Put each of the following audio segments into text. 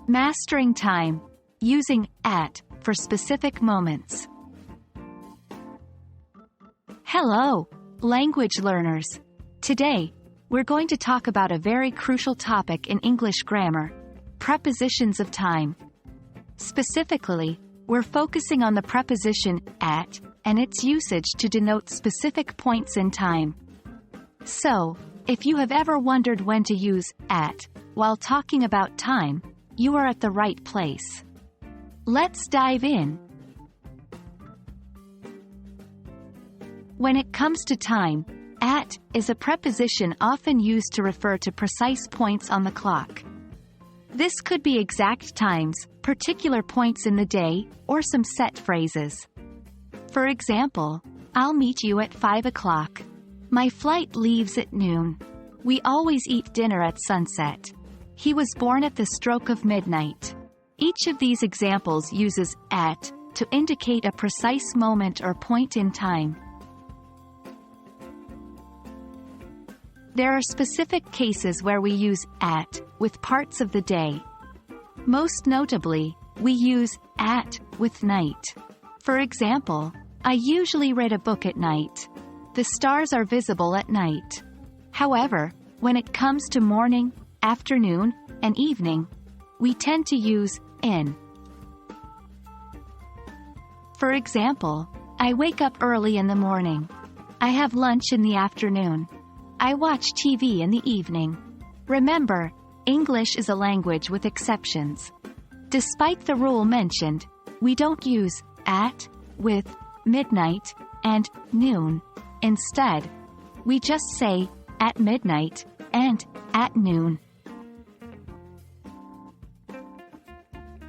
Mastering time. Using at for specific moments. Hello, language learners. Today, we're going to talk about a very crucial topic in English grammar: prepositions of time. Specifically, we're focusing on the preposition at and its usage to denote specific points in time. So, if you have ever wondered when to use at while talking about time, you are at the right place. Let's dive in. When it comes to time, at is a preposition often used to refer to precise points on the clock. This could be exact times, particular points in the day, or some set phrases. For example, I'll meet you at 5 o'clock. My flight leaves at noon. We always eat dinner at sunset. He was born at the stroke of midnight. Each of these examples uses at to indicate a precise moment or point in time. There are specific cases where we use at with parts of the day. Most notably, we use at with night. For example, I usually read a book at night. The stars are visible at night. However, when it comes to morning, afternoon, and evening, we tend to use in. For example, I wake up early in the morning. I have lunch in the afternoon. I watch TV in the evening. Remember, English is a language with exceptions. Despite the rule mentioned, we don't use at with midnight and noon. Instead, we just say at midnight and at noon.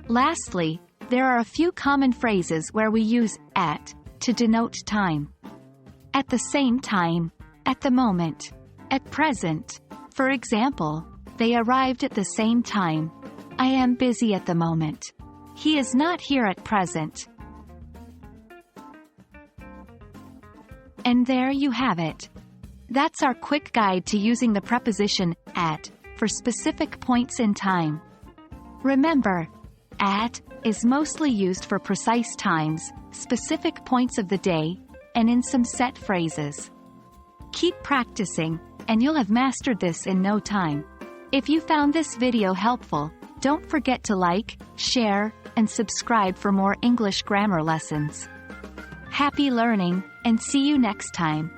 Lastly, there are a few common phrases where we use at to denote time. At the same time, at the moment, at present. For example, they arrived at the same time. I am busy at the moment. He is not here at present. And there you have it. That's our quick guide to using the preposition at for specific points in time. Remember, at is mostly used for precise times, specific points of the day, and in some set phrases. Keep practicing, and you'll have mastered this in no time. If you found this video helpful, don't forget to like, share, and subscribe for more English grammar lessons. Happy learning, and see you next time.